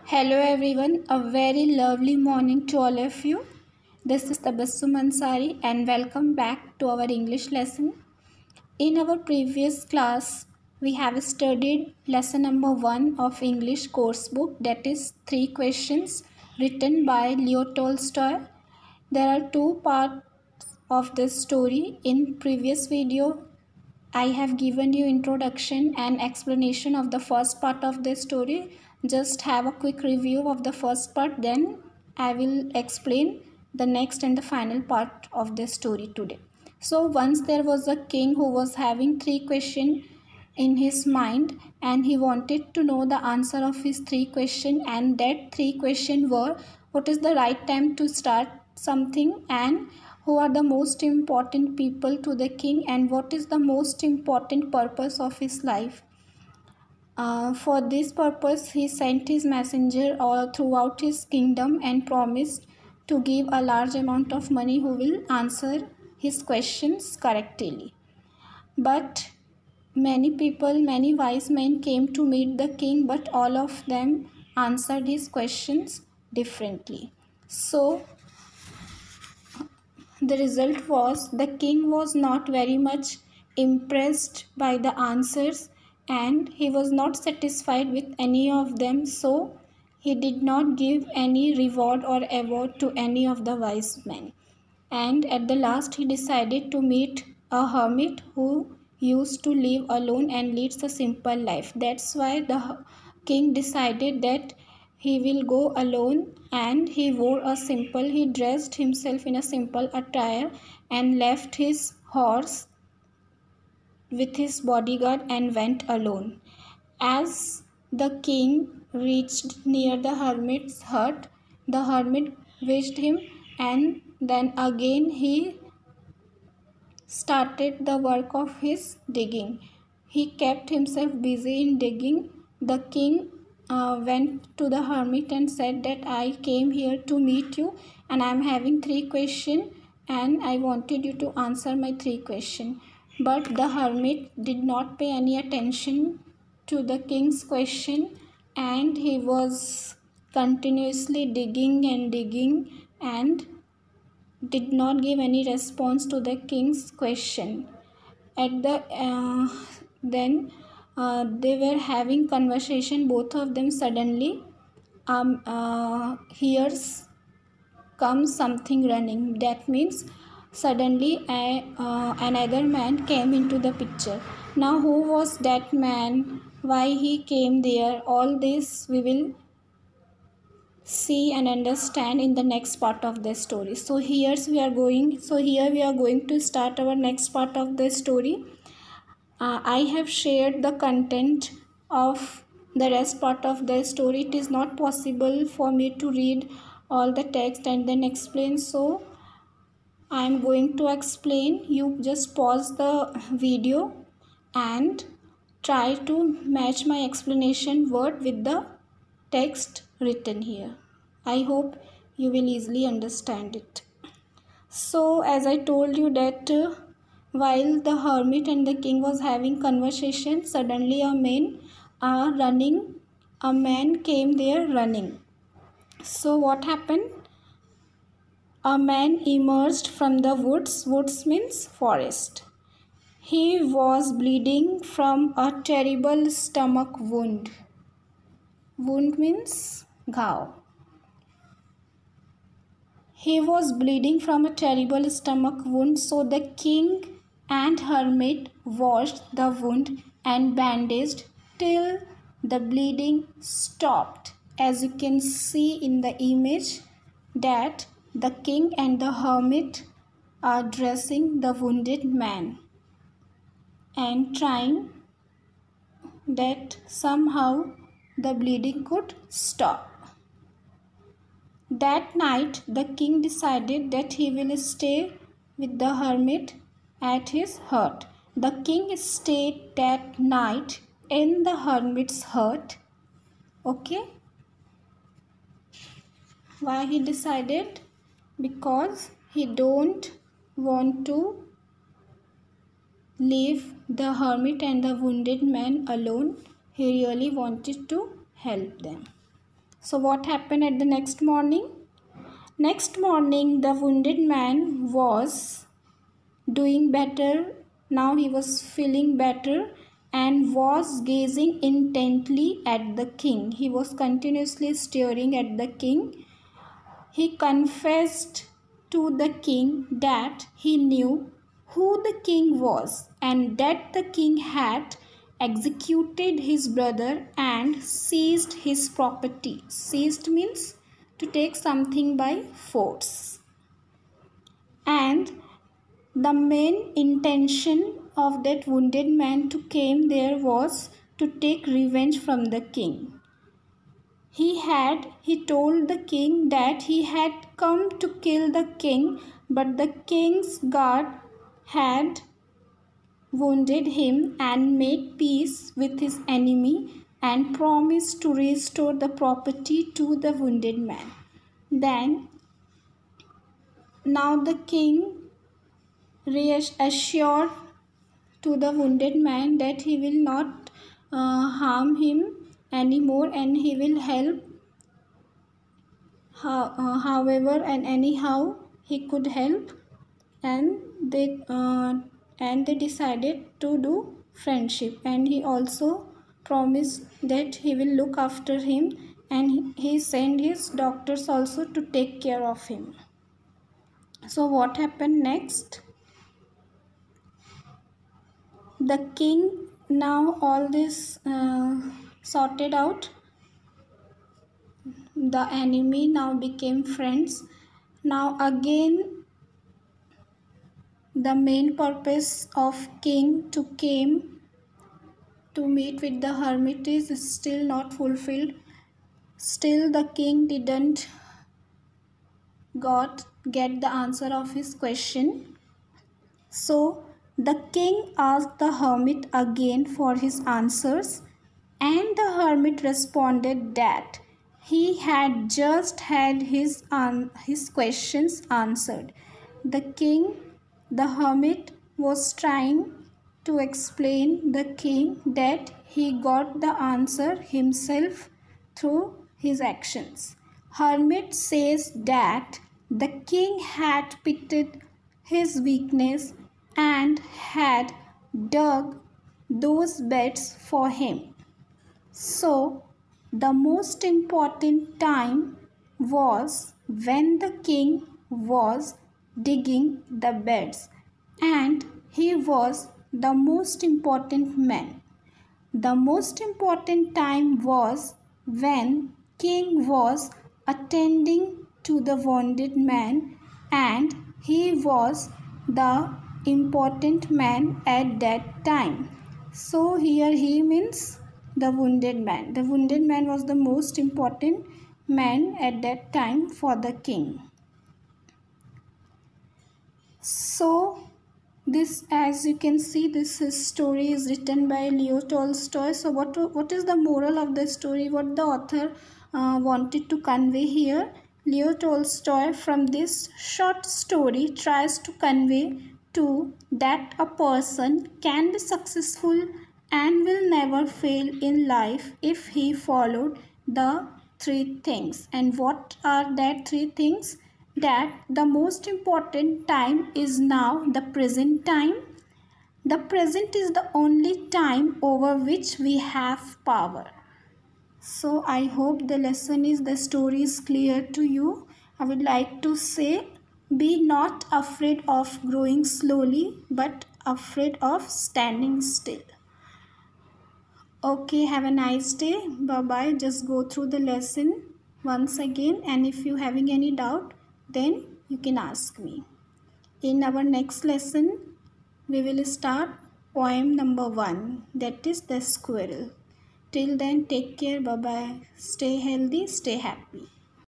Hello everyone, a very lovely morning to all of you. This is Tabassum Ansari and welcome back to our English lesson. In our previous class, we have studied lesson number 1 of English course book, that is 3 questions written by Leo Tolstoy. There are 2 parts of this story. In previous video, I have given you introduction and explanation of the first part of the story. Just have a quick review of the first part, then I will explain the next and the final part of the story today. So once there was a king who was having 3 questions in his mind, and he wanted to know the answer of his 3 questions, and that 3 questions were: what is the right time to start something, and who are the most important people to the king, and what is the most important purpose of his life. For this purpose, he sent his messenger all throughout his kingdom and promised to give a large amount of money who will answer his questions correctly. But many wise men came to meet the king, but all of them answered his questions differently. So the result was the king was not very much impressed by the answers, and he was not satisfied with any of them, so he did not give any reward or award to any of the wise men. And at the last he decided to meet a hermit who used to live alone and leads a simple life. That's why the king decided that he will go alone, and he dressed himself in a simple attire and left his horse with his bodyguard and went alone. As the king reached near the hermit's hut, the hermit wished him, and then again he started the work of his digging. He kept himself busy in digging. The king went to the hermit and said that I came here to meet you, and I am having 3 questions, and I wanted you to answer my 3 questions. But the hermit did not pay any attention to the king's question, and he was continuously digging and did not give any response to the king's question. At the then they were having conversation, both of them. Suddenly hears comes something running. That means suddenly another man came into the picture. Now who was that man, why he came there, all this we will see and understand in the next part of the story. So here we are going to start our next part of the story. I have shared the content of the rest part of the story. It is not possible for me to read all the text and then explain, so I am going to explain. You just pause the video and try to match my explanation word with the text written here. I hope you will easily understand it. So as I told you that while the hermit and the king was having conversation, suddenly a man came there running. So what happened? A man emerged from the woods. Woods means forest. He was bleeding from a terrible stomach wound. Wound means ghav. He was bleeding from a terrible stomach wound, so the king and hermit washed the wound and bandaged till the bleeding stopped. As you can see in the image, that the king and the hermit are dressing the wounded man and trying that somehow the bleeding could stop. That night, the king decided that he will stay with the hermit at his hut. The king stayed that night in the hermit's hut. Okay? Why he decided? Because he don't want to leave the hermit and the wounded man alone. He really wanted to help them. So what happened at the next morning? Next morning, the wounded man was doing better. Now he was feeling better and was gazing intently at the king. He was continuously staring at the king. He confessed to the king that he knew who the king was and that the king had executed his brother and seized his property. Seized means to take something by force. And the main intention of that wounded man to came there was to take revenge from the king. He told the king that he had come to kill the king, but the king's guard had wounded him and made peace with his enemy and promised to restore the property to the wounded man. Then, now the king reassured to the wounded man that he will not harm him anymore and he will help however and anyhow he could help, and they decided to do friendship, and he also promised that he will look after him, and he sent his doctors also to take care of him. So what happened next? The king, now all this sorted out, the enemy now became friends. Now again the main purpose of king to came to meet with the hermit is still not fulfilled. Still the king didn't get the answer of his question. So the king asked the hermit again for his answers, and the hermit responded that he had just had his questions answered. The hermit was trying to explain the king that he got the answer himself through his actions. Hermit says that the king had pitied his weakness and had dug those beds for him. So, the most important time was when the king was digging the beds, and he was the most important man. The most important time was when king was attending to the wounded man, and he was the important man at that time. So here he means the wounded man. The wounded man was the most important man at that time for the king. So this, as you can see, this story is written by Leo Tolstoy. So what is the moral of the story? What the author wanted to convey here? Leo Tolstoy from this short story tries to convey to that a person can be successful and will never fail in life if he followed the three things. And what are that three things? That the most important time is now the present time. The present is the only time over which we have power. So I hope the story is clear to you. I would like to say, be not afraid of growing slowly, but afraid of standing still. Okay, have a nice day. Bye-bye. Just go through the lesson once again, and if you having any doubt, then you can ask me. In our next lesson, we will start poem number 1, that is The Squirrel. Till then, take care. Bye-bye. Stay healthy, stay happy.